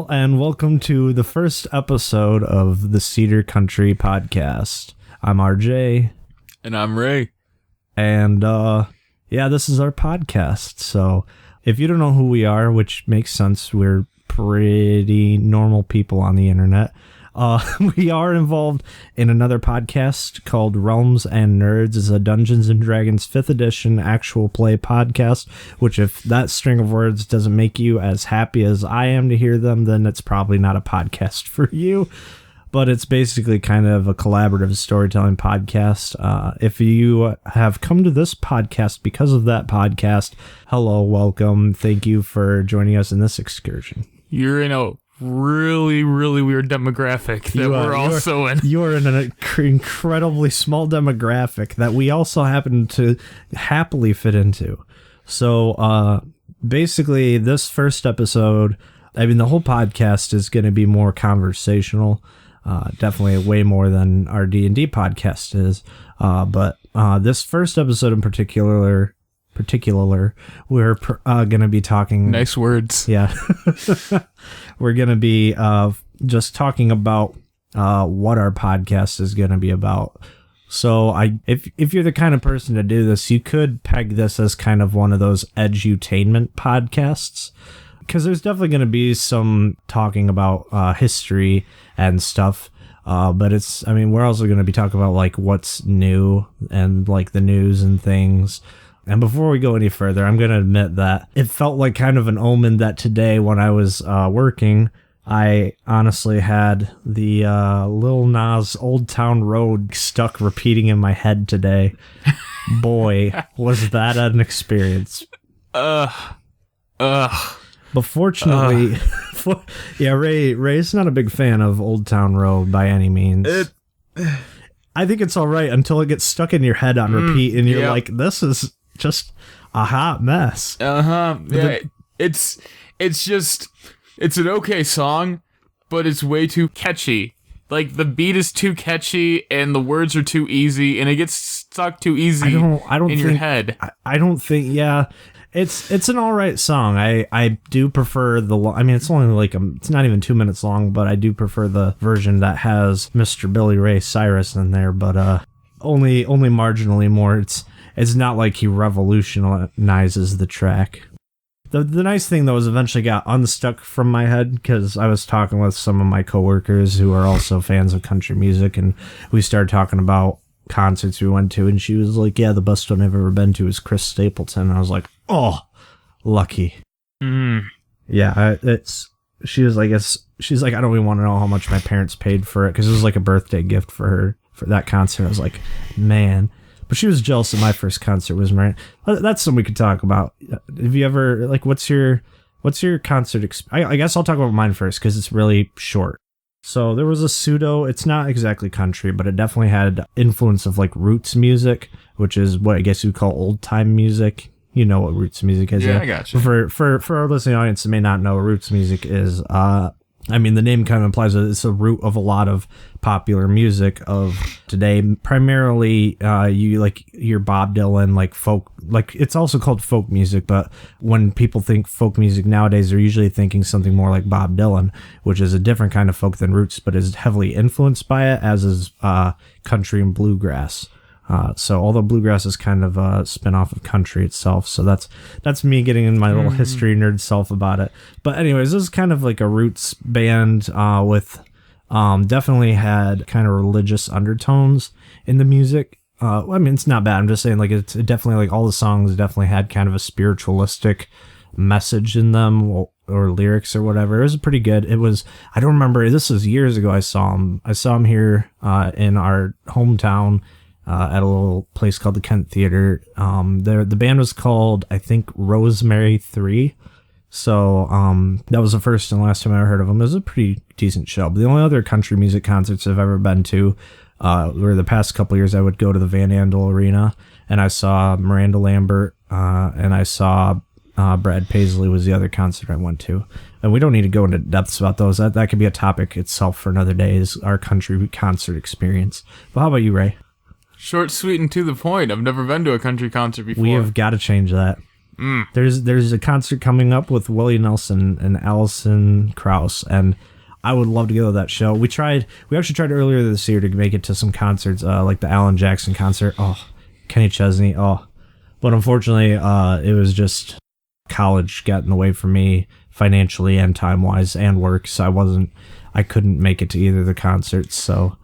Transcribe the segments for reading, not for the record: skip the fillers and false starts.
Hello, and welcome to the first episode of the Cedar Country podcast. I'm RJ. And I'm Ray. And, this is our podcast. So, if you don't know who we are, which makes sense, we're pretty normal people on the internet. We are involved in another podcast called Realms and Nerds. It's a Dungeons and Dragons 5th edition actual play podcast, which if that string of words doesn't make you as happy as I am to hear them, then it's probably not a podcast for you. But it's basically kind of a collaborative storytelling podcast. If you have come to this podcast because of that podcast, hello, welcome. Thank you for joining us in this excursion. You're in a really weird demographic that we're also in. You are in an incredibly small demographic that we also happen to happily fit into. So basically, this first episode, the whole podcast is going to be more conversational. Definitely way more than our D&D podcast is. But this first episode in particular, we're going to be talking... Nice words. Yeah. We're going to be just talking about what our podcast is going to be about. So if you're the kind of person to do this, you could peg this as kind of one of those edutainment podcasts. Because there's definitely going to be some talking about history and stuff. But we're also going to be talking about like what's new and like the news and things. And before we go any further, I'm going to admit that it felt like kind of an omen that today when I was working, I honestly had the Lil Nas Old Town Road stuck repeating in my head today. Boy, was that an experience. But fortunately, Ray's not a big fan of Old Town Road by any means. I think it's all right until it gets stuck in your head on repeat, and you're like, this is just a hot mess. Yeah, it's an okay song, but it's way too catchy. Like, the beat is too catchy, and the words are too easy, and it gets stuck too easy in your head. I don't think, It's an alright song. I do prefer it's only like it's not even 2 minutes long, but I do prefer the version that has Mr. Billy Ray Cyrus in there, but only marginally more. It's not like he revolutionizes the track. The nice thing though is eventually got unstuck from my head because I was talking with some of my coworkers who are also fans of country music, and we started talking about concerts we went to, and she was like, yeah, the best one I've ever been to is Chris Stapleton. And I was like, oh, lucky. Yeah, she's like, I don't even want to know how much my parents paid for it, because it was like a birthday gift for her for that concert. I was like, man. But she was jealous of my first concert was mine. That's something we could talk about. Have you ever, like, what's your concert I guess I'll talk about mine first because it's really short. So there was it's not exactly country, but it definitely had influence of like roots music, which is what I guess you'd call old time music. You know what roots music is. Yeah, I got you. For our listening audience that may not know what roots music is, the name kind of implies that it's a root of a lot of popular music of today. Primarily, your Bob Dylan, like folk, like it's also called folk music. But when people think folk music nowadays, they're usually thinking something more like Bob Dylan, which is a different kind of folk than roots, but is heavily influenced by it, as is country and bluegrass. So although bluegrass is kind of a spin-off of country itself, so that's me getting in my little history nerd self about it. But anyways, this is kind of like a roots band with definitely had kind of religious undertones in the music. It's not bad. I'm just saying, like, it's definitely, like, all the songs definitely had kind of a spiritualistic message in them or lyrics or whatever. It was pretty good. I don't remember, this was years ago I saw him here in our hometown. At a little place called the Kent Theater. The band was called, I think, Rosemary 3. So that was the first and last time I ever heard of them. It was a pretty decent show. But the only other country music concerts I've ever been to were the past couple years. I would go to the Van Andel Arena, and I saw Miranda Lambert, and I saw Brad Paisley was the other concert I went to. And we don't need to go into depths about those. That could be a topic itself for another day, is our country concert experience. But how about you, Ray? Short, sweet, and to the point. I've never been to a country concert before. We have got to change that. There's a concert coming up with Willie Nelson and Alison Krauss, and I would love to go to that show. We actually tried earlier this year to make it to some concerts, like the Alan Jackson concert. Oh, Kenny Chesney. Oh, but unfortunately, it was just college got in the way for me financially and time wise and work, so I couldn't make it to either of the concerts. So.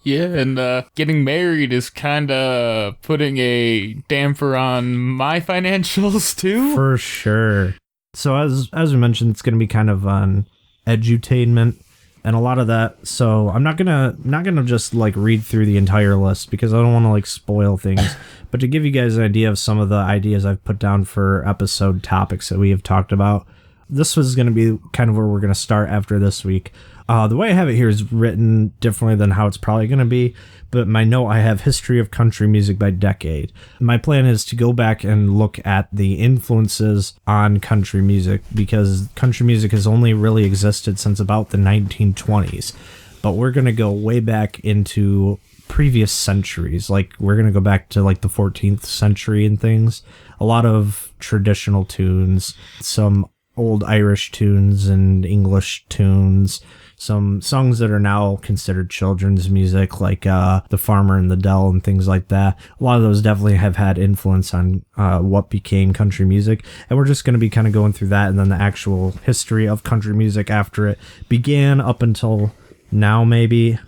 Yeah, and getting married is kind of putting a damper on my financials, too. For sure. So as we mentioned, it's going to be kind of an edutainment and a lot of that. So I'm not gonna just like read through the entire list because I don't want to like spoil things. But to give you guys an idea of some of the ideas I've put down for episode topics that we have talked about, this was going to be kind of where we're going to start after this week. The way I have it here is written differently than how it's probably going to be, but my note, I have history of country music by decade. My plan is to go back and look at the influences on country music because country music has only really existed since about the 1920s, but we're going to go way back into previous centuries. Like we're going to go back to like the 14th century and things. A lot of traditional tunes, some old Irish tunes and English tunes, some songs that are now considered children's music, like The Farmer in the Dell and things like that. A lot of those definitely have had influence on what became country music. And we're just going to be kind of going through that and then the actual history of country music after it began up until now, maybe.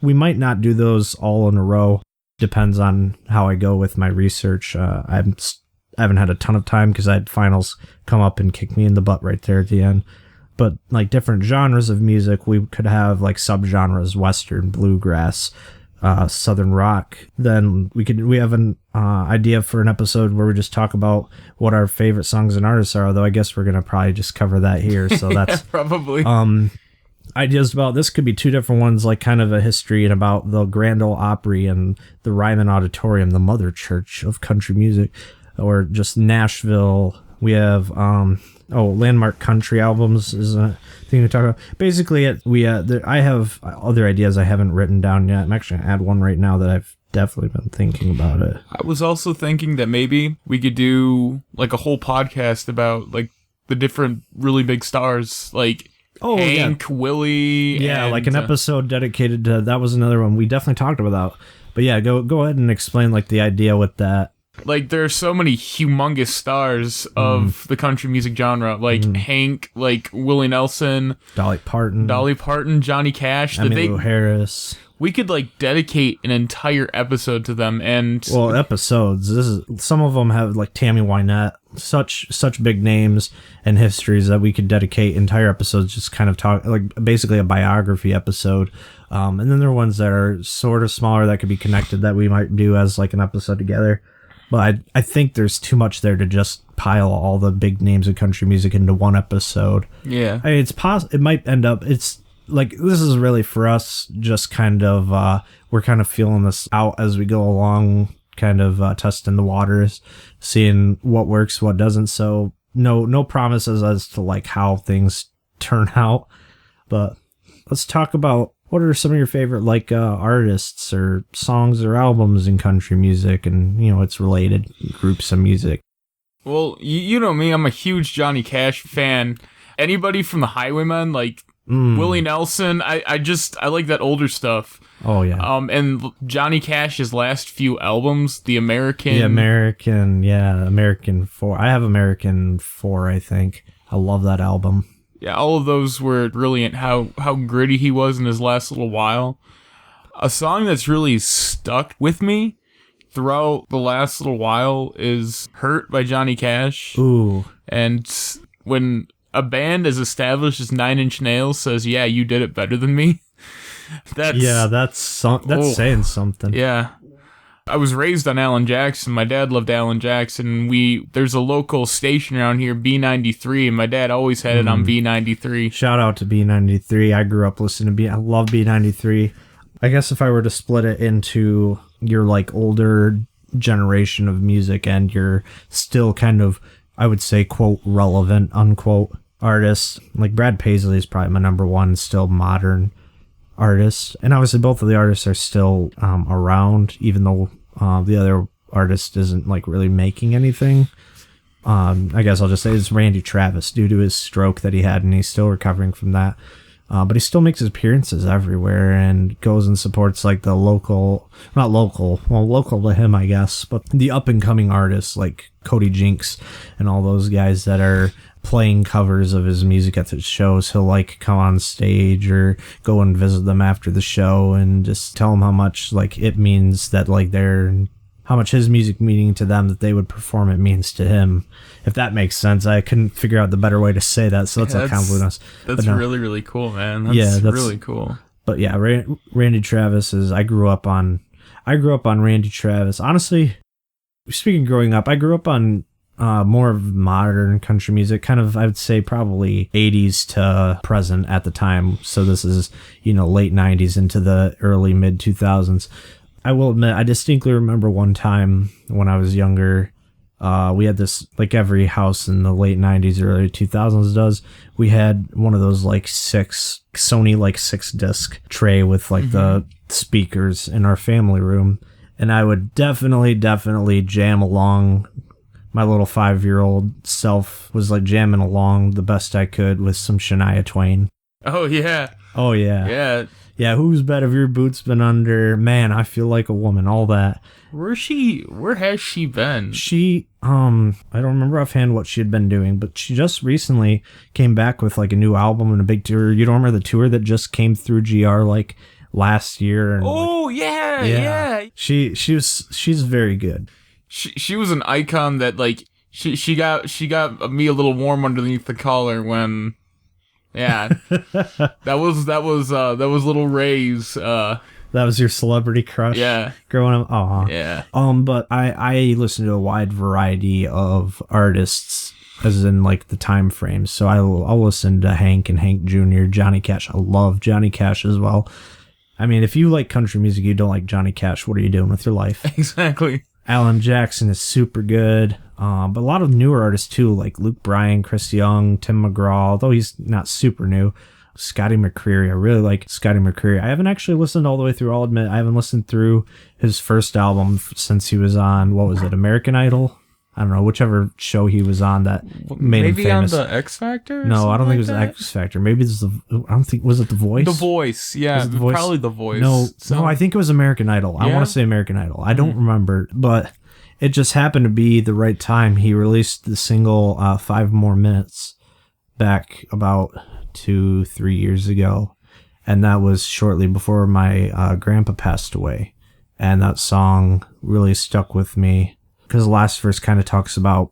We might not do those all in a row. Depends on how I go with my research. I haven't had a ton of time because I had finals come up and kick me in the butt right there at the end. But like different genres of music, we could have like subgenres, Western, bluegrass, Southern rock. Then we have an idea for an episode where we just talk about what our favorite songs and artists are, although I guess we're going to probably just cover that here. So that's probably. Ideas about this could be two different ones, like kind of a history and about the Grand Ole Opry and the Ryman Auditorium, the mother church of country music, or just Nashville. We have landmark country albums is a thing to talk about. Basically, I have other ideas I haven't written down yet. I'm actually gonna add one right now that I've definitely been thinking about it. I was also thinking that maybe we could do like a whole podcast about like the different really big stars, like Hank, yeah. Willie. Yeah, and, like an episode dedicated to that was another one we definitely talked about. But yeah, go ahead and explain like the idea with that. Like, there are so many humongous stars of the country music genre, like Hank, like Willie Nelson, Dolly Parton, Johnny Cash. Emmylou Harris. We could like dedicate an entire episode to them, and episodes. Some of them have like Tammy Wynette, such big names and histories that we could dedicate entire episodes. Just kind of talk like basically a biography episode. And then there are ones that are sort of smaller that could be connected that we might do as like an episode together. But I think there's too much there to just pile all the big names of country music into one episode. Yeah. I mean, it might end up, it's like, this is really for us just kind of, we're kind of feeling this out as we go along, kind of testing the waters, seeing what works, what doesn't. So no promises as to like how things turn out. But let's talk about what are some of your favorite like artists or songs or albums in country music and, its related groups of music? Well, you know me, I'm a huge Johnny Cash fan. Anybody from the Highwaymen, like Willie Nelson, I like that older stuff. Oh, yeah. And Johnny Cash's last few albums, American 4. I have American 4, I think. I love that album. Yeah, all of those were brilliant, how gritty he was in his last little while. A song that's really stuck with me throughout the last little while is Hurt by Johnny Cash. Ooh. And when a band as established as Nine Inch Nails says, yeah, you did it better than me, that's saying something. Yeah. I was raised on Alan Jackson. My dad loved Alan Jackson. There's a local station around here, B93, and my dad always had it on B93. Shout out to B93. I grew up listening to I love B93. I guess if I were to split it into your like older generation of music and your still kind of, I would say, quote, relevant, unquote, artists, like Brad Paisley is probably my number one still modern artists, and obviously both of the artists are still around, even though the other artist isn't like really making anything. I guess I'll just say it's Randy Travis due to his stroke that he had, and he's still recovering from that. But he still makes his appearances everywhere and goes and supports like the local to him, I guess, but the up and coming artists like Cody Jinks and all those guys that are playing covers of his music at the shows. He'll like come on stage or go and visit them after the show and just tell them how much like it means that like how much his music meaning to them that they would perform it means to him. If that makes sense. I couldn't figure out the better way to say that, so that's kind of convoluted. That's really, really cool, man. That's really cool. But yeah, Randy Travis is. I grew up on Randy Travis. Honestly, speaking of growing up, I grew up on more of modern country music, kind of, I would say probably 80s to present at the time. So this is, late 90s into the early mid 2000s. I will admit, I distinctly remember one time when I was younger, we had this, like every house in the late 90s, early 2000s does, we had one of those like Sony 6-disc tray with like the speakers in our family room. And I would definitely jam along. My little 5-year-old self was like jamming along the best I could with some Shania Twain. Oh, yeah. Oh, yeah. Yeah. Yeah, whose bed have your boots been under? Man, I feel like a woman. All that. Where has she been? She, I don't remember offhand what she had been doing, but she just recently came back with like a new album and a big tour. You don't remember the tour that just came through GR like last year? And, yeah. She's very good. She was an icon that like she got me a little warm underneath the collar when. Yeah, that was Little Ray's. That was your celebrity crush. Yeah, growing up. Aw. Yeah. But I listen to a wide variety of artists, as in like the time frames. So I'll listen to Hank and Hank Jr., Johnny Cash. I love Johnny Cash as well. I mean, if you like country music, you don't like Johnny Cash. What are you doing with your life? Exactly. Alan Jackson is super good. But a lot of newer artists too, like Luke Bryan, Chris Young, Tim McGraw, although he's not super new. Scotty McCreery. I really like Scotty McCreery. I haven't actually listened all the way through. I'll admit, I haven't listened through his first album since he was on, what was it, American Idol? I don't know, whichever show he was on that made him famous. Maybe on the X Factor? No, I don't think it was the X Factor. Maybe it's was it The Voice? The Voice, yeah. The Voice? Probably The Voice. No, I think it was American Idol. Yeah? I want to say American Idol. I don't remember, but it just happened to be the right time. He released the single 5 More Minutes back about 2-3 years ago. And that was shortly before my grandpa passed away. And that song really stuck with me because the last verse kind of talks about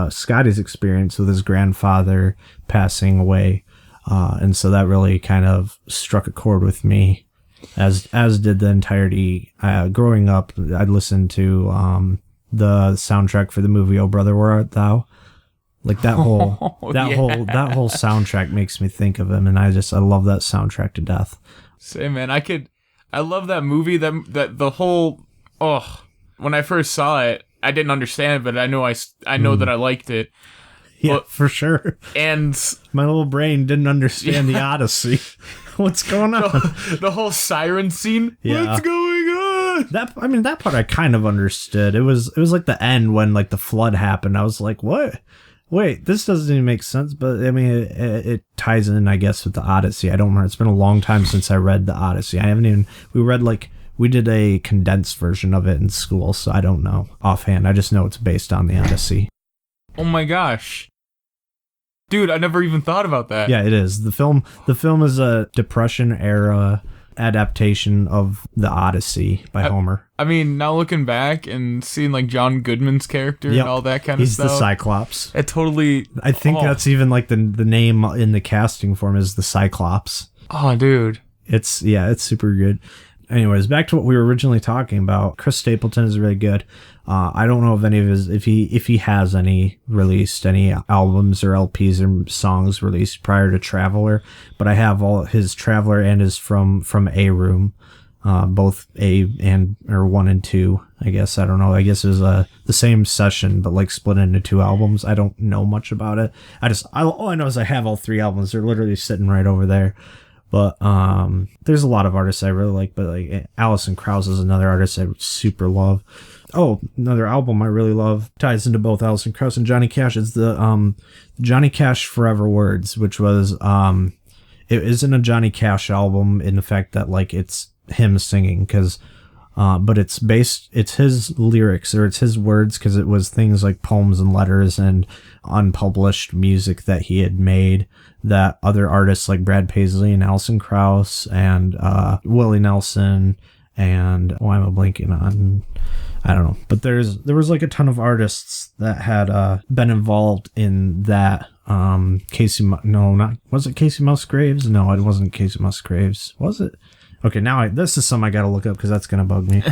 Scotty's experience with his grandfather passing away. And so that really kind of struck a chord with me, as did the entirety. Growing up, I'd listen to the soundtrack for the movie Oh Brother Where Art Thou. Like that whole whole soundtrack makes me think of him, and I love that soundtrack to death. Say, man, I love that movie. That the whole when I first saw it, I didn't understand it, but I know that I liked it. Yeah, for sure. And my little brain didn't understand the Odyssey. What's going on? The whole siren scene. Yeah. What's going on? That part I kind of understood. It was like the end when like the flood happened. I was like, what? Wait, this doesn't even make sense. But I mean, it ties in, I guess, with the Odyssey. I don't remember. It's been a long time since I read the Odyssey. We did a condensed version of it in school, so I don't know offhand. I just know it's based on the Odyssey. Oh my gosh. Dude, I never even thought about that. Yeah, it is. The film is a Depression era adaptation of the Odyssey by Homer. I mean, now looking back and seeing like John Goodman's character and all that kind of stuff. He's the Cyclops. It totally... I think that's even like the name in the casting form is the Cyclops. Oh, dude. It's super good. Anyways, back to what we were originally talking about. Chris Stapleton is really good. I don't know if any of his, if he has any released any albums or LPs or songs released prior to Traveler, but I have all his Traveler and his from A Room, both or 1 and 2. I guess I don't know. I guess it was the same session, but like split into 2 albums. I don't know much about it. All I know is I have all 3 albums. They're literally sitting right over there. But there's a lot of artists I really like, but like Alison Krauss is another artist I super love. Oh, another album I really love ties into both Alison Krauss and Johnny Cash. Is the Johnny Cash Forever Words, which was it isn't a Johnny Cash album in the fact that like it's him singing, because but it's his lyrics, or it's his words, because it was things like poems and letters and unpublished music that he had made that other artists like Brad Paisley and Alison Krauss and Willie Nelson and why am I blanking on? I don't know. But there was like a ton of artists that had been involved in that. Was it Casey Musgraves? No, it wasn't Casey Musgraves. Was it? Okay, now this is something I gotta look up because that's gonna bug me.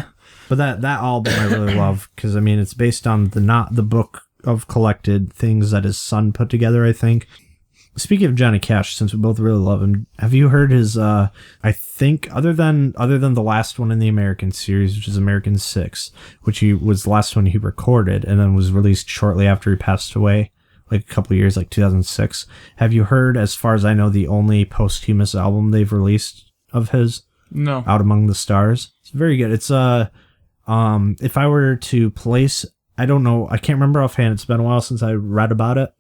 But that album I really love, because I mean it's based on the book of collected things that his son put together, I think. Speaking of Johnny Cash, since we both really love him, have you heard his I think other than the last one in the American series, which is American 6, which was the last one he recorded and then was released shortly after he passed away, like a couple of years, like 2006. Have you heard, as far as I know, the only posthumous album they've released of his? No. Out Among the Stars. It's very good. It's if I were to place, I don't know, I can't remember offhand, it's been a while since I read about it,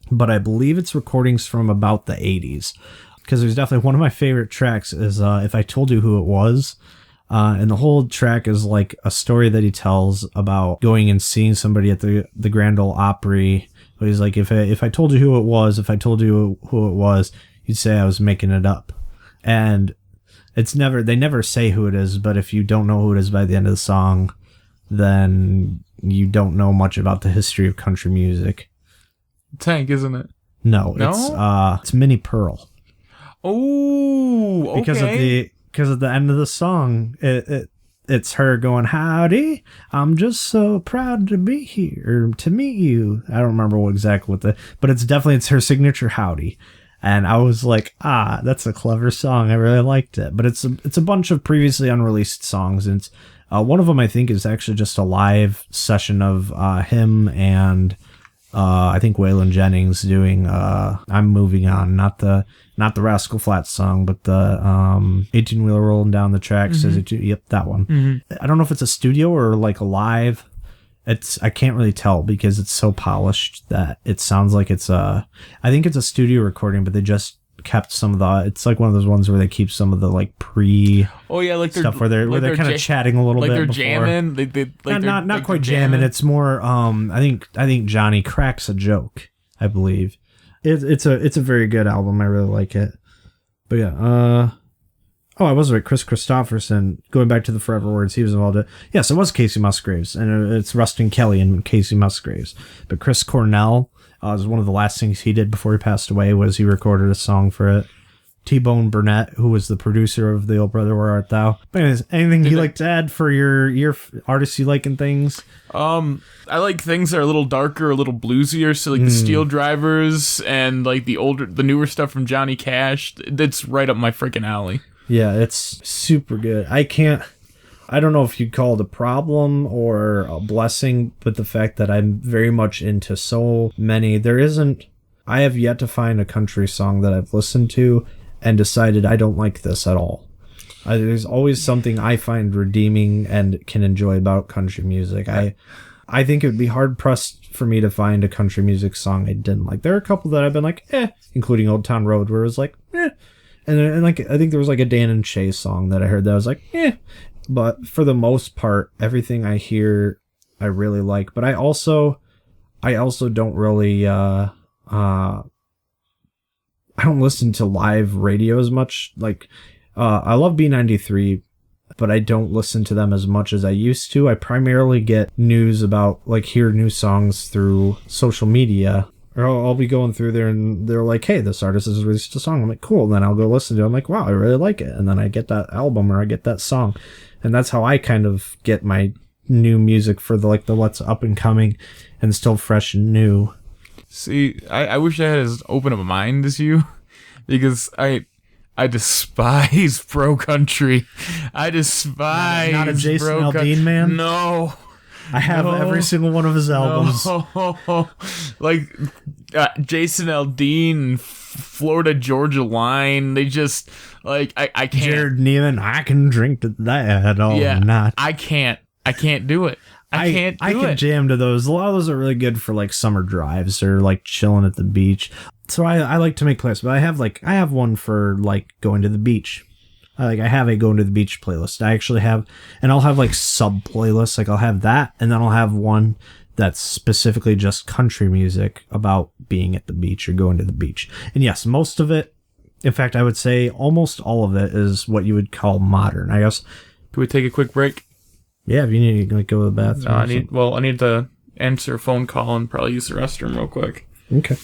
but I believe it's recordings from about the 80s, because there's definitely one of my favorite tracks is If I Told You Who It Was, and the whole track is like a story that he tells about going and seeing somebody at the Grand Ole Opry. But he's like, if I told you who it was, you'd say I was making it up. And they never say who it is, but if you don't know who it is by the end of the song, then you don't know much about the history of country music. Tank, isn't it? No? It's Minnie Pearl. Oh, okay. Because at the end of the song, it's her going, "Howdy, I'm just so proud to be here to meet you." I don't remember but it's her signature "Howdy." And I was like, that's a clever song. I really liked it. But it's a bunch of previously unreleased songs. And one of them, I think, is actually just a live session of him and I think Waylon Jennings doing I'm Moving On. Not the Rascal Flatts song, but the 18-wheeler rolling down the tracks. Mm-hmm. Yep, that one. Mm-hmm. I don't know if it's a studio or like a live. I can't really tell because it's so polished that it sounds like I think it's a studio recording, but they just kept some of it's like one of those ones where they keep some of the like like stuff where they're kind of chatting a little bit, like they're before. jamming. Not quite jamming. It's more I think Johnny cracks a joke, I believe. It's a very good album. I really like it. But yeah, I was right. Chris Christopherson, going back to the Forever Words, he was involved in it. Yes, it was Casey Musgraves, and it's Rustin Kelly and Casey Musgraves. But Chris Cornell was one of the last things he did before he passed away, was he recorded a song for it. T-Bone Burnett, who was the producer of The Old Brother, Where Art Thou? But anyways, anything you like to add for your artists you like and things? I like things that are a little darker, a little bluesier, so like the Steel Drivers and like the newer stuff from Johnny Cash. That's right up my freaking alley. Yeah, it's super good. I don't know if you'd call it a problem or a blessing, but the fact that I'm very much into so many, I have yet to find a country song that I've listened to and decided I don't like this at all. There's always something I find redeeming and can enjoy about country music. I think it would be hard pressed for me to find a country music song I didn't like. There are a couple that I've been like, including Old Town Road, where it was like, And like I think there was like a Dan and Shay song that I heard that I was like, But for the most part, everything I hear, I really like. But I also don't really I don't listen to live radio as much. Like I love B93, but I don't listen to them as much as I used to. I primarily get news about hear new songs through social media. Or I'll be going through there and they're like, hey, this artist has released a song. I'm like, cool. And then I'll go listen to it. I'm like, wow, I really like it. And then I get that album or I get that song. And that's how I kind of get my new music for the what's up and coming and still fresh and new. See, I wish I had as open of a mind as you, because I despise pro country. I despise not a Jason Aldean man? No. I have every single one of his albums. No. Like Jason Aldean, Florida Georgia line. They just like I can't. Jared Neiman, I can drink to that all night. I can't do it. I can jam to those. A lot of those are really good for like summer drives or like chilling at the beach. So I like to make playlists, but I have one for like going to the beach. I have a going to the beach playlist. I actually have, and I'll have like sub playlists. Like I'll have that, and then I'll have one that's specifically just country music about being at the beach or going to the beach. And yes, most of it, in fact, I would say almost all of it is what you would call modern. I guess. Can we take a quick break? Yeah, if you need to like go to the bathroom. I need to answer a phone call and probably use the restroom real quick. Okay.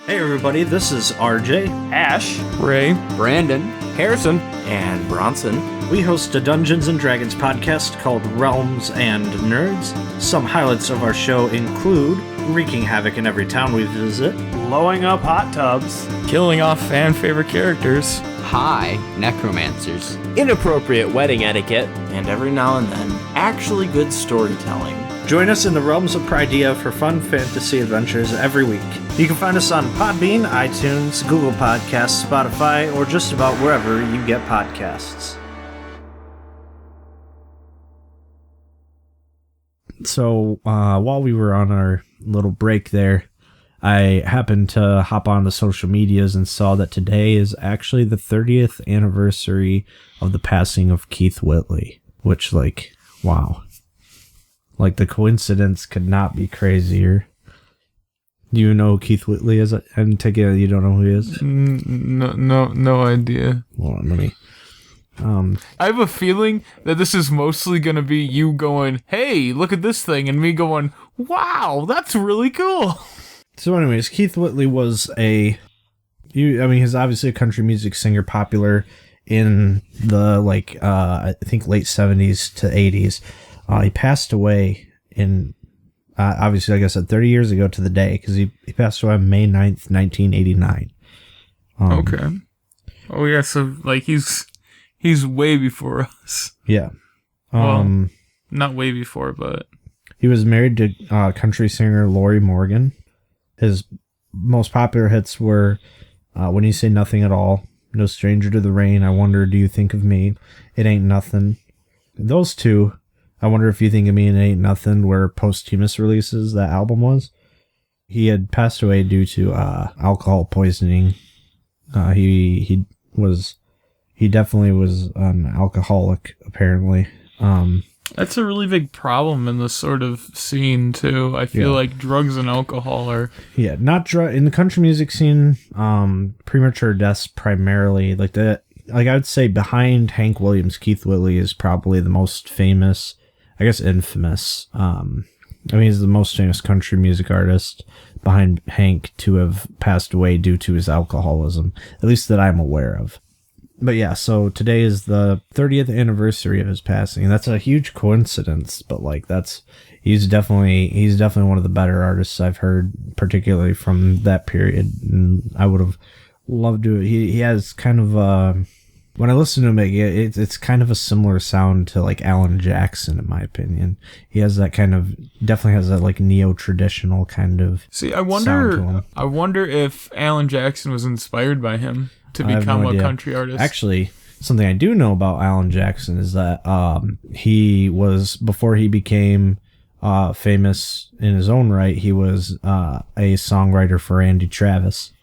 Hey everybody, this is RJ, Ash, Ray, Brandon, Harrison, and Bronson. We host a Dungeons & Dragons podcast called Realms and Nerds. Some highlights of our show include wreaking havoc in every town we visit, Blowing up hot tubs, killing off fan favorite characters, high necromancers, inappropriate wedding etiquette, and every now and then, actually good storytelling. Join us in the realms of Pridea for fun fantasy adventures every week. You can find us on Podbean, iTunes, Google Podcasts, Spotify, or just about wherever you get podcasts. So, while we were on our little break there, I happened to hop on the social medias and saw that today is actually the 30th anniversary of the passing of Keith Whitley, which, like, wow. Like, the coincidence could not be crazier. Do you know who Keith Whitley is? And take it you don't know who he is? No idea. Hold on, let me... I have a feeling that this is mostly going to be you going, hey, look at this thing, and me going, wow, that's really cool. So anyways, Keith Whitley was he's obviously a country music singer, popular in the, I think late 70s to 80s. He passed away in, obviously, like I said, 30 years ago to the day, because he passed away on May 9th, 1989. Okay. Oh, yeah, so, he's way before us. Yeah. Well, not way before, but... He was married to country singer Lori Morgan. His most popular hits were When You Say Nothing at All, No Stranger to the Rain, I Wonder Do You Think of Me, It Ain't Nothing. Those two... I Wonder If You Think of Me and It Ain't Nothing were posthumous releases, that album was. He had passed away due to alcohol poisoning. He definitely was an alcoholic, apparently. That's a really big problem in this sort of scene, too. I feel like drugs and alcohol are... Yeah, not in the country music scene, premature deaths primarily, I would say behind Hank Williams, Keith Whitley is probably the most famous, I guess infamous. He's the most famous country music artist behind Hank to have passed away due to his alcoholism, at least that I'm aware of. But yeah, so today is the 30th anniversary of his passing, and that's a huge coincidence, but he's definitely one of the better artists I've heard, particularly from that period, and I would have loved to. He has kind of when I listen to him, it's kind of a similar sound to like Alan Jackson, in my opinion. He has that definitely has that neo-traditional kind of. See, I wonder if Alan Jackson was inspired by him to become a country artist. Actually, something I do know about Alan Jackson is that he was, before he became famous in his own right, he was a songwriter for Randy Travis.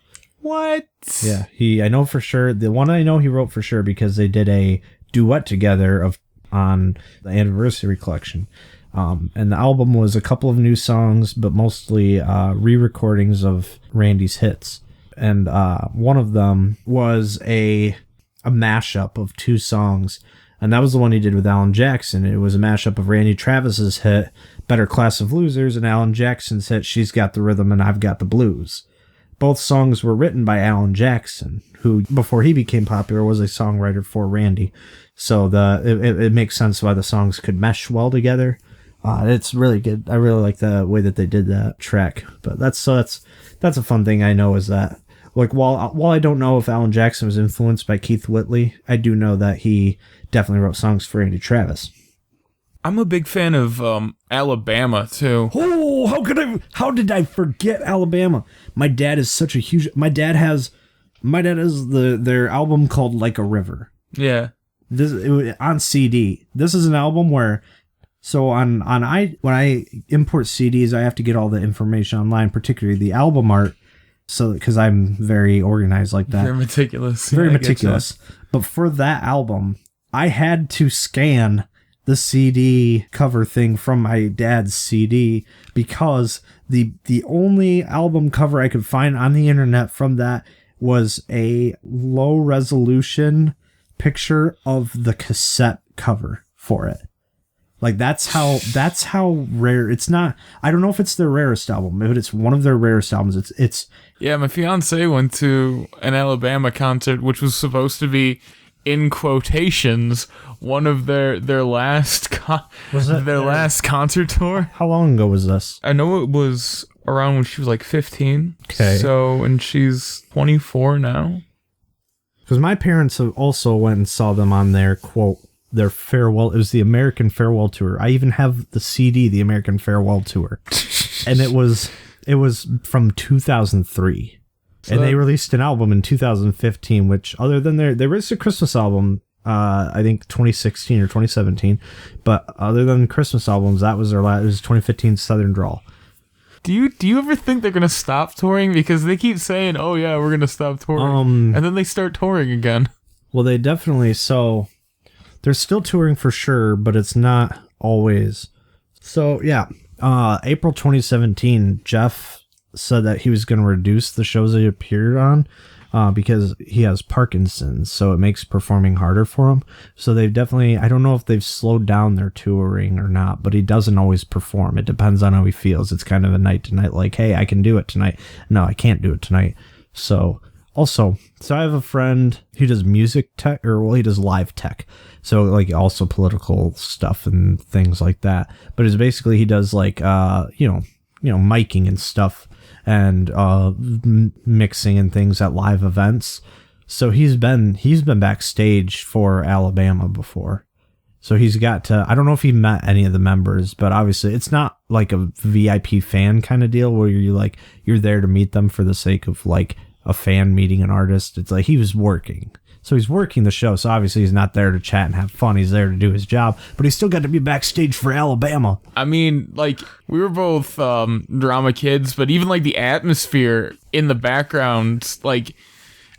What? Yeah, I know for sure. The one I know he wrote for sure because they did a duet together on the anniversary collection. And the album was a couple of new songs, but mostly re-recordings of Randy's hits. And one of them was a mashup of two songs, and that was the one he did with Alan Jackson. It was a mashup of Randy Travis's hit Better Class of Losers and Alan Jackson's hit She's Got the Rhythm and I've Got the Blues. Both songs were written by Alan Jackson, who before he became popular was a songwriter for Randy. So it makes sense why the songs could mesh well together. It's really good. I really like the way that they did that track. But that's a fun thing I know is that, while I don't know if Alan Jackson was influenced by Keith Whitley, I do know that he definitely wrote songs for Randy Travis. I'm a big fan of Alabama too. Oh, how did I forget Alabama? My dad has My dad has their album called Like a River. Yeah. On CD. This is an album where, so when I import CDs, I have to get all the information online, particularly the album art, so because I'm very organized like that. Very meticulous. Very meticulous. But for that album, I had to scan the CD cover thing from my dad's CD because the only album cover I could find on the internet from that was a low resolution picture of the cassette cover for it. Like that's how rare. It's not, I don't know if it's their rarest album, but it's one of their rarest albums. It's Yeah, my fiance went to an Alabama concert, which was supposed to be, in quotations, one of their last last concert tour. How long ago was this? I know it was around when she was like 15. Okay. So, and she's 24 now. Because my parents have also went and saw them on their quote, their farewell. It was the American Farewell Tour. I even have the CD, the American Farewell Tour, and it was from 2003. So and they released an album in 2015, which other than they released a Christmas album, I think 2016 or 2017, but other than Christmas albums, that was their last. It was 2015 Southern Drawl. Do you ever think they're gonna stop touring, because they keep saying, "Oh yeah, we're gonna stop touring," and then they start touring again? Well, they definitely they're still touring for sure, but it's not always. So yeah, April 2017, Jeff said that he was going to reduce the shows that he appeared on because he has Parkinson's, so it makes performing harder for him. So they've definitely, I don't know if they've slowed down their touring or not, but he doesn't always perform. It depends on how he feels. It's kind of a night to night, like, hey, I can do it tonight. No, I can't do it tonight. So I have a friend who does music tech, he does live tech. So like also political stuff and things like that. But it's basically, he does like, miking and stuff and mixing and things at live events. So he's been backstage for Alabama before. So he's got to, I don't know if he met any of the members, but obviously it's not like a VIP fan kind of deal where you're there to meet them for the sake of like a fan meeting an artist. It's like he was working. So he's working the show. So obviously he's not there to chat and have fun. He's there to do his job, but he's still got to be backstage for Alabama. I mean, like, we were both drama kids, but even like the atmosphere in the background, like,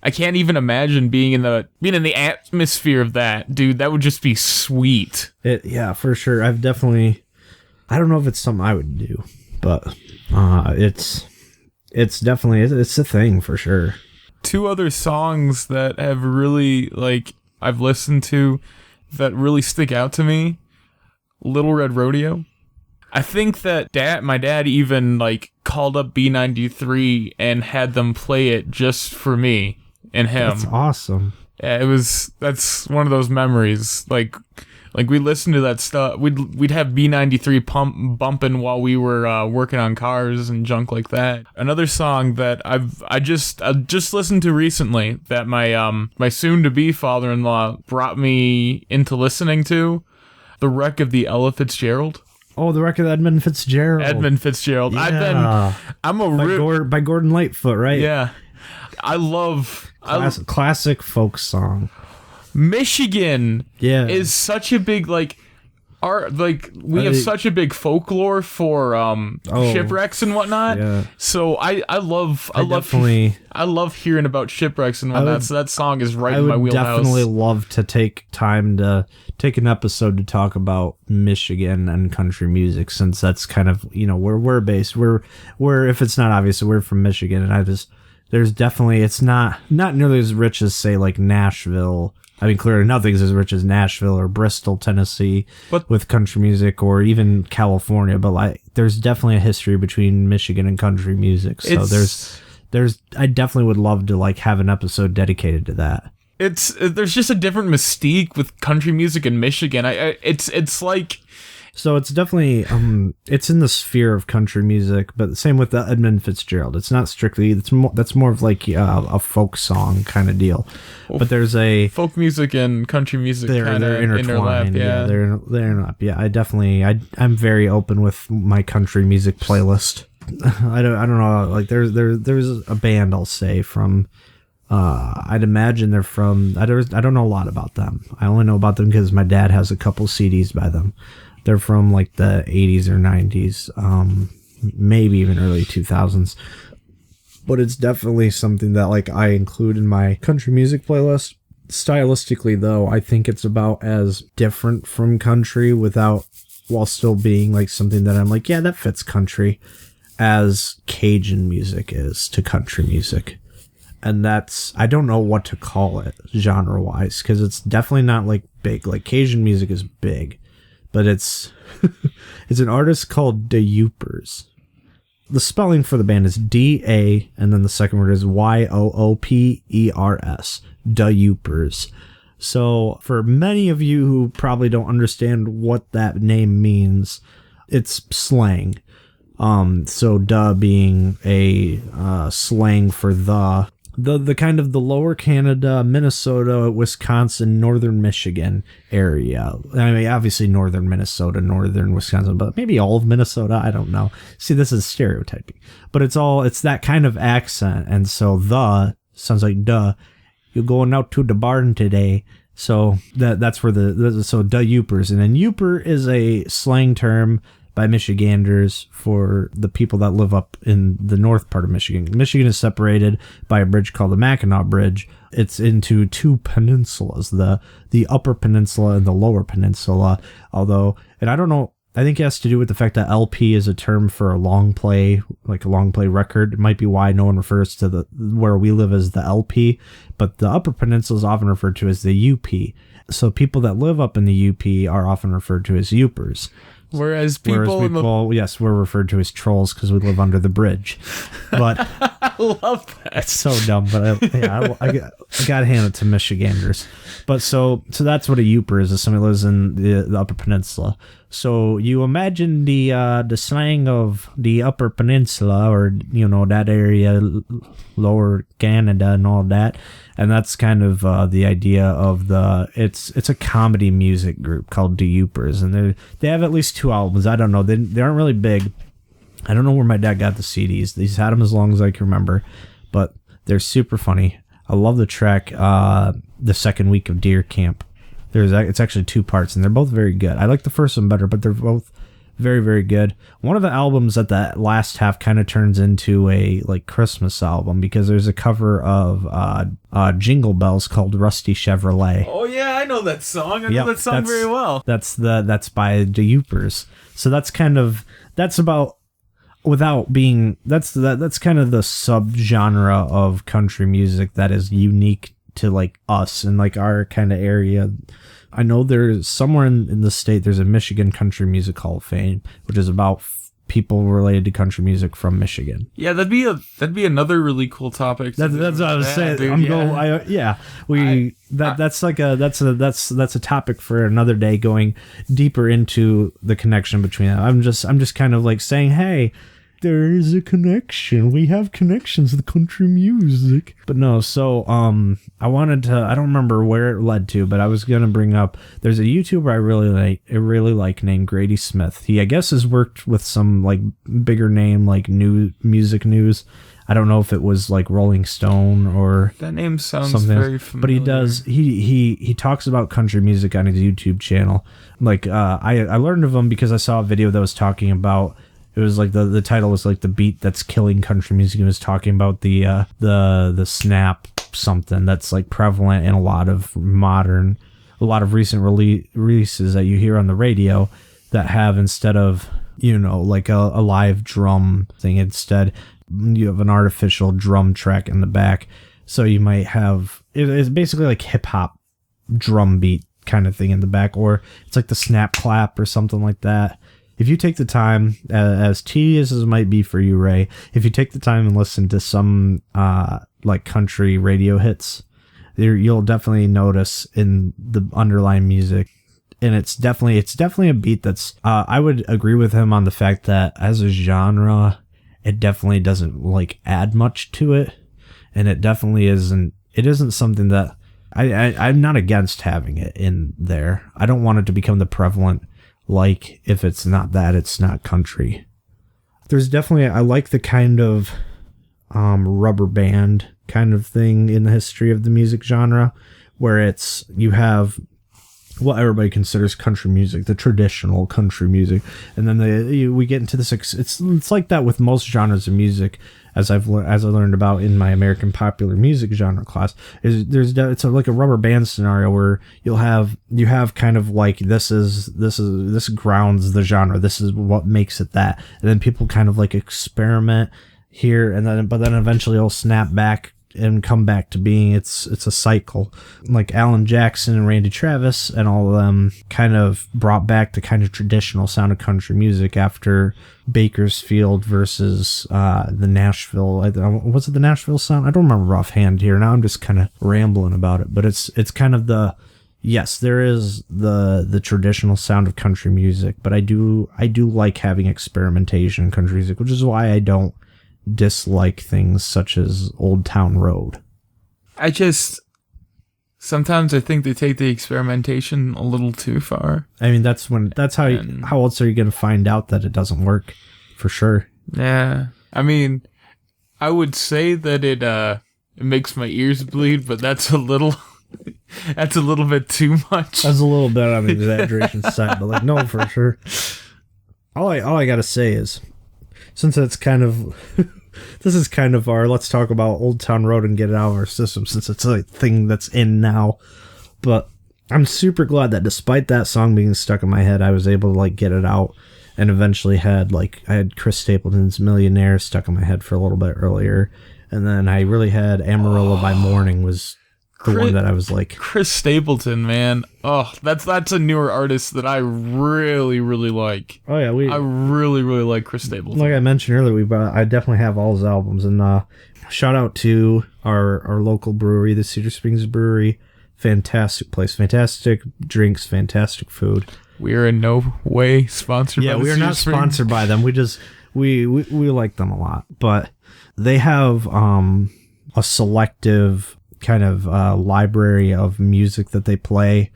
I can't even imagine being in the atmosphere of that, dude. That would just be sweet. Yeah, for sure. I don't know if it's something I would do, but it's definitely, it's a thing for sure. Two other songs that have really, like, I've listened to that really stick out to me. Little Red Rodeo. I think that my dad even, like, called up B93 and had them play it just for me and him. That's awesome. Yeah, that's one of those memories. Like we listened to that stuff. We'd have B93 bumping while we were working on cars and junk like that. Another song that I just listened to recently that my soon to be father-in-law brought me into listening to, The Wreck of the Ella Fitzgerald. Oh, The Wreck of Edmund Fitzgerald. Yeah. By Gordon Lightfoot, right? Yeah. I love classic folk song. Michigan is such a big, like, we have such a big folklore for shipwrecks and whatnot. Yeah. So I love hearing about shipwrecks and whatnot. So that song is right in my wheelhouse. I would definitely love to take time to take an episode to talk about Michigan and country music, since that's kind of, where we're based. We're if it's not obvious, we're from Michigan, and there's definitely, it's not nearly as rich as, say, like Nashville. I mean, clearly nothing's as rich as Nashville or Bristol, Tennessee, with country music, or even California. But like, there's definitely a history between Michigan and country music. So I definitely would love to like have an episode dedicated to that. There's just a different mystique with country music in Michigan. It's like. So it's definitely, it's in the sphere of country music, but the same with the Edmund Fitzgerald. It's not strictly, that's more of like a folk song kind of deal. Well, but there's a folk music and country music kind of intertwined. Yeah, they're not. Yeah, I'm very open with my country music playlist. I don't know. Like there's a band, I'll say, from I'd imagine they're from. I don't know a lot about them. I only know about them because my dad has a couple CDs by them. They're from like the 80s or 90s, maybe even early 2000s. But it's definitely something that like I include in my country music playlist. Stylistically, though, I think it's about as different from country while still being like something that I'm like, yeah, that fits country, as Cajun music is to country music. And I don't know what to call it genre-wise, because it's definitely not like big. Like Cajun music is big, but it's an artist called Da Yoopers. The spelling for the band is D-A, and then the second word is Y-O-O-P-E-R-S. Da Yoopers. So for many of you who probably don't understand what that name means, it's slang. So da being a slang for the kind of the lower Canada, Minnesota, Wisconsin, northern Michigan area. I mean, obviously northern Minnesota, northern Wisconsin, but maybe all of Minnesota. I don't know. See, this is stereotyping, but it's that kind of accent. And so the sounds like duh. You're going out to the barn today. So that's where so da Yoopers. And then Yooper is a slang term by Michiganders for the people that live up in the north part of Michigan. Michigan is separated by a bridge called the Mackinac Bridge. It's into two peninsulas, the upper peninsula and the lower peninsula. Although, and I don't know, I think it has to do with the fact that LP is a term for a long play, like a long play record. It might be why no one refers to where we live as the LP, but the upper peninsula is often referred to as the UP. So people that live up in the UP are often referred to as Yoopers. Whereas people yes, we're referred to as trolls because we live under the bridge. But I love that. It's so dumb, but I gotta hand it to Michiganders. But so that's what a Yooper is somebody who lives in the Upper Peninsula. So you imagine the slang of the Upper Peninsula, or that area, Lower Canada, and all that, and that's kind of the idea of it's a comedy music group called the Yoopers, and they have at least 2 albums. I don't know, they aren't really big. I don't know where my dad got the CDs. He's had them as long as I can remember, but they're super funny. I love the track The Second Week of Deer Camp. It's actually 2 parts, and they're both very good. I like the first one better, but they're both very, very good. One of the albums at the last half kind of turns into a like Christmas album, because there's a cover of Jingle Bells called Rusty Chevrolet. Oh yeah, I know that song. I know that song very well. That's by the Yoopers. So that's kind of about, without being, that's kind of the subgenre of country music that is unique to like us and like our kind of area. I know there's somewhere in the state there's a Michigan Country Music Hall of Fame, which is about people related to country music from Michigan. Yeah, that'd be another really cool topic. That's what I was saying. Dude, that's a topic for another day, going deeper into the connection between them. I'm just kind of like saying, hey, there is a connection. We have connections with country music. But no, so I wanted to, I don't remember where it led to, but I was gonna bring up, there's a YouTuber I really like named Grady Smith. He, I guess, has worked with some like bigger name like music news. I don't know if it was like Rolling Stone or that name sounds something very else. familiar. But he does, he talks about country music on his YouTube channel. Like I learned of him because I saw a video that was talking about, it was like the title was like the beat that's killing country music. It was talking about the snap something that's like prevalent in a lot of recent releases that you hear on the radio that have, instead of like a live drum thing, instead you have an artificial drum track in the back. So you might have, it's basically like hip hop drum beat kind of thing in the back, or it's like the snap clap or something like that. If you take the time, as tedious as it might be for you, Ray, if you take the time and listen to some like country radio hits, you'll definitely notice in the underlying music, and it's definitely a beat that's. I would agree with him on the fact that as a genre, it definitely doesn't like add much to it, and it definitely isn't. It isn't something that I'm not against having it in there. I don't want it to become the prevalent. Like, if it's not that, it's not country. There's definitely, I like the kind of rubber band kind of thing in the history of the music genre, where it's you have what everybody considers country music, the traditional country music, and then we get into this. It's like that with most genres of music, as I learned about in my American popular music genre class. It's like a rubber band scenario where you have kind of like this grounds the genre. This is what makes it that, and then people kind of like experiment here, but then eventually it'll snap back and come back to being it's a cycle. Like Alan Jackson and Randy Travis and all of them kind of brought back the kind of traditional sound of country music after Bakersfield versus the Nashville. Was it the Nashville sound? I don't remember offhand here. Now I'm just kind of rambling about it, but it's kind of yes, there is the traditional sound of country music, but I do like having experimentation in country music, which is why I don't dislike things such as Old Town Road. Sometimes I think they take the experimentation a little too far. I mean, how else are you going to find out that it doesn't work? For sure. Yeah. I mean, I would say that it makes my ears bleed, but that's a little bit too much. That's a little bit on the exaggeration side, but like, no, for sure. All I got to say is, since it's kind of, this is kind of our, let's talk about Old Town Road and get it out of our system, since it's a thing that's in now. But I'm super glad that despite that song being stuck in my head, I was able to like get it out, and eventually I had Chris Stapleton's Millionaire stuck in my head for a little bit earlier. And then I really had Amarillo by Morning was the one that I was like, Chris Stapleton, man. Oh, that's a newer artist that I really, really like. Oh yeah, I really, really like Chris Stapleton. Like I mentioned earlier, I definitely have all his albums. And shout out to our local brewery, the Cedar Springs Brewery. Fantastic place, fantastic drinks, fantastic food. We are in no way sponsored. Yeah, by we are not sponsored by them. We just we like them a lot, but they have a selective kind of library of music that they play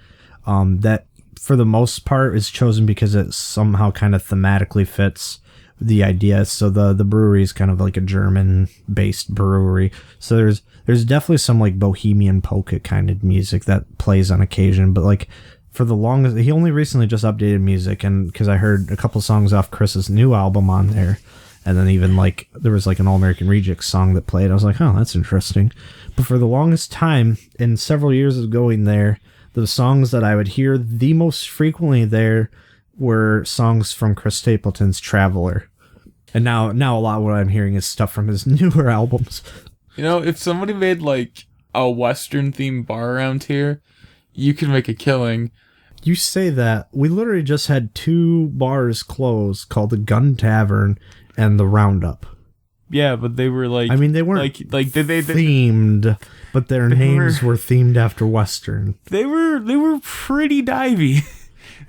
that for the most part is chosen because it somehow kind of thematically fits the idea. So the brewery is kind of like a German based brewery, so there's definitely some like bohemian polka kind of music that plays on occasion, but like for the longest, he only recently just updated music, and because I heard a couple songs off Chris's new album on there. And then even like there was like an All American Rejects song that played. I was like, oh, that's interesting. But for the longest time, in several years of going there, the songs that I would hear the most frequently there were songs from Chris Stapleton's Traveler. And now a lot of what I'm hearing is stuff from his newer albums. You know, if somebody made like a Western themed bar around here, you could make a killing. You say that. We literally just had 2 bars close called the Gun Tavern and the Roundup. Yeah, but they were like, I mean, they weren't like they themed, but their names were themed after Western. They were pretty divey.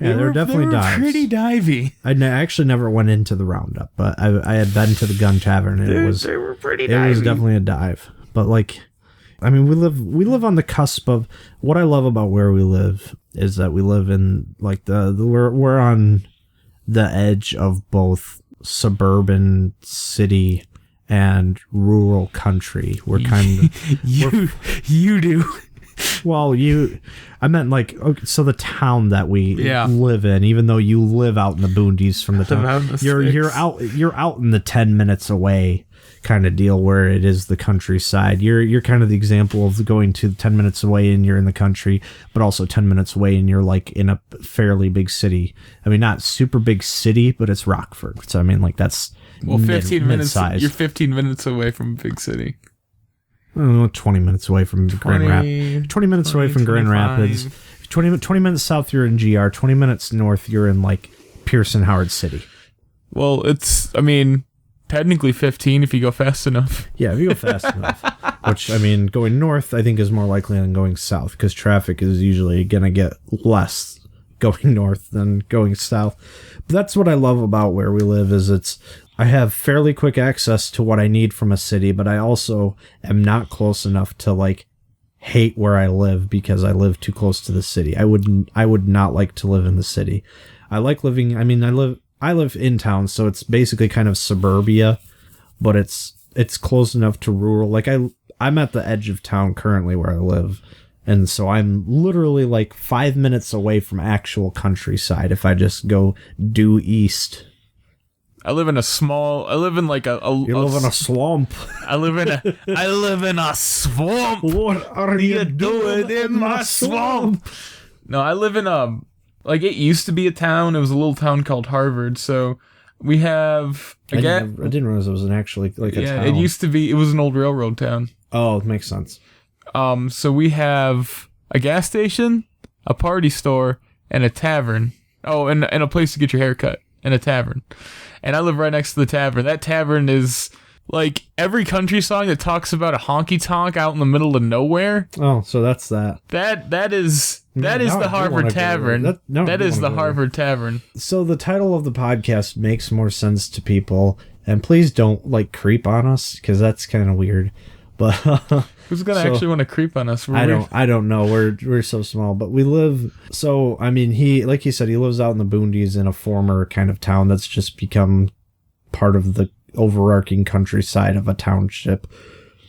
Yeah, they were definitely dives. Pretty divey. I actually never went into the Roundup, but I had been to the Gun Tavern, and they were pretty divey. It was definitely a dive. But like, I mean, we live on the cusp of what I love about where we live is that we live in like we're on the edge of both suburban city and rural country. We're kind of you do. Well, I meant like, okay, so the town that we live in, even though you live out in the boondies from the town, you're out in the 10 minutes away kind of deal, where it is the countryside. You're kind of the example of going to 10 minutes away and you're in the country, but also 10 minutes away and you're like in a fairly big city. I mean, not super big city, but it's Rockford. So I mean, like that's 15 minutes. Mid-size. You're 15 minutes away from a big city. 20 minutes away from Grand Rapids. 20 minutes away from Grand Rapids. 20 minutes south, you're in GR. 20 minutes north, you're in like Pearson, Howard City. Well, I mean, technically 15 if you go fast enough. Yeah, if you go fast enough. Which, I mean, going north, I think is more likely than going south, because traffic is usually going to get less going north than going south. But that's what I love about where we live, is I have fairly quick access to what I need from a city, but I also am not close enough to like hate where I live because I live too close to the city. I would not like to live in the city. I like living, I mean, I live in town, so it's basically kind of suburbia, but it's it's close enough to rural. Like I'm at the edge of town currently where I live. And so I'm literally like 5 minutes away from actual countryside if I just go due east. I live in a swamp. You live in a swamp. I live in a swamp. What are you doing in my swamp? No, I live in like it used to be a town. It was a little town called Harvard. So we have I didn't realize it was actually like a town. It used to be. It was an old railroad town. Oh, it makes sense. So we have a gas station, a party store, and a tavern. Oh, and a place to get your hair cut, and a tavern. And I live right next to the tavern. That tavern is like every country song that talks about a honky tonk out in the middle of nowhere. Oh, so that's that. That is the Harvard Tavern. That is the Harvard Tavern. So the title of the podcast makes more sense to people, and please don't like creep on us because that's kind of weird. But who's gonna actually want to creep on us? I don't know. We're so small, but we live. So I mean, he like he said, he lives out in the boonies in a former kind of town that's just become part of the overarching countryside of a township.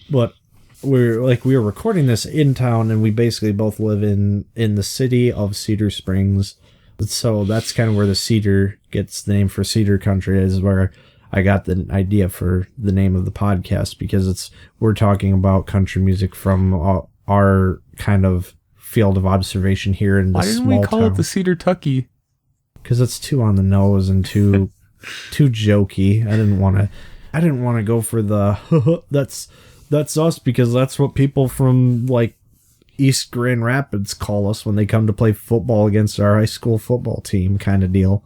But we were recording this in town, and we basically both live in the city of Cedar Springs. So that's kind of where the Cedar gets the name for Cedar Country, is where I got the idea for the name of the podcast, because we're talking about country music from our kind of field of observation here in this small town. Why didn't we call it the Cedar Tucky? Because it's too on the nose and too jokey. I didn't want to go for the that's us, because that's what people from like East Grand Rapids call us when they come to play football against our high school football team kind of deal.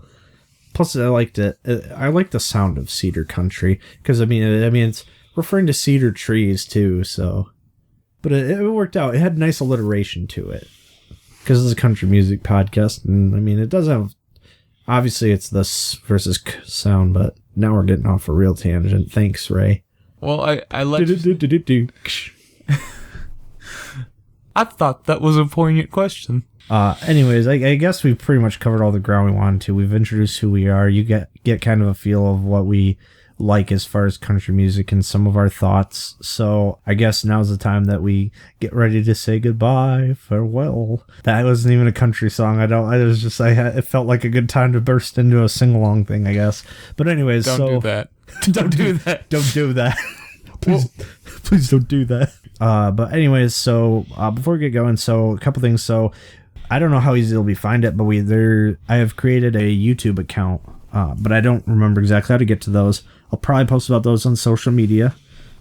Plus, I like the sound of Cedar Country, because I mean it's referring to cedar trees too. So, but it worked out. It had nice alliteration to it, because it's a country music podcast, and I mean it does have. Obviously, it's the s versus k sound, but now we're getting off a real tangent. Thanks, Ray. Well, I let you... I thought that was a poignant question. Anyways, I guess we've pretty much covered all the ground we wanted to. We've introduced who we are. You get kind of a feel of what we like as far as country music and some of our thoughts. So I guess now's the time that we get ready to say goodbye, farewell. That wasn't even a country song. It felt like a good time to burst into a sing-along thing, I guess. But anyways, Don't do that. Don't do that. Don't do that. Please don't do that. But anyways, so before we get going, so a couple things. So I don't know how easy it'll be to find it, but I have created a YouTube account, but I don't remember exactly how to get to those. I'll probably post about those on social media.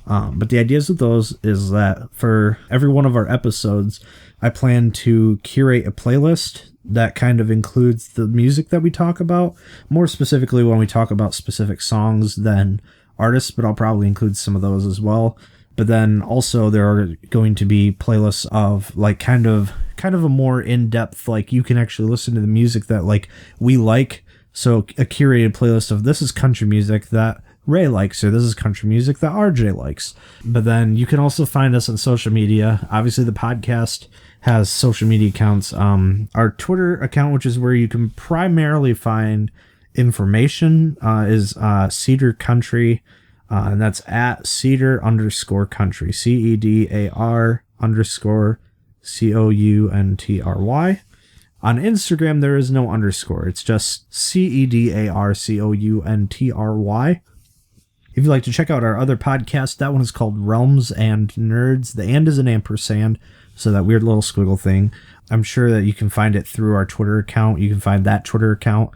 But the ideas of those is that for every one of our episodes, I plan to curate a playlist that kind of includes the music that we talk about, more specifically when we talk about specific songs than artists, but I'll probably include some of those as well. But then also there are going to be playlists of like kind of a more in-depth, like you can actually listen to the music that like we like. So a curated playlist of this is country music that Ray likes, or this is country music that RJ likes. But then you can also find us on social media. Obviously the podcast has social media accounts. Our Twitter account, which is where you can primarily find information, is Cedar Country. And that's at Cedar_Country, CEDAR_COUNTRY. On Instagram, there is no underscore. It's just CEDARCOUNTRY. If you'd like to check out our other podcast, that one is called Realms and Nerds. The and is an ampersand, so that weird little squiggle thing. I'm sure that you can find it through our Twitter account. You can find that Twitter account.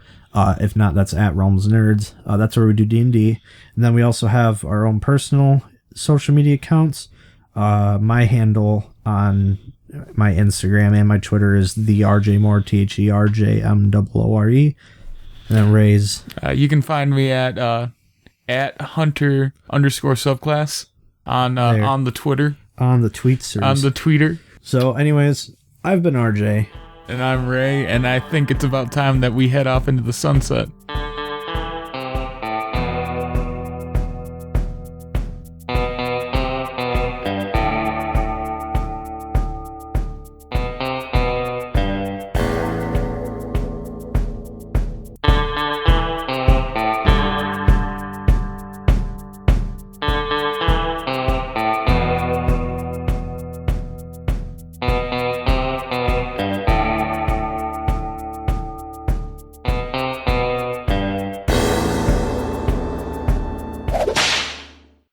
If not, that's at Realms Nerds. That's where we do D&D. And then we also have our own personal social media accounts. My handle on my Instagram and my Twitter is the RJ Moore, THERJMOORE. And then Ray's. You can find me at Hunter_subclass on the Twitter. On the tweets. On the tweeter. So anyways, I've been RJ. And I'm Ray, and I think it's about time that we head off into the sunset.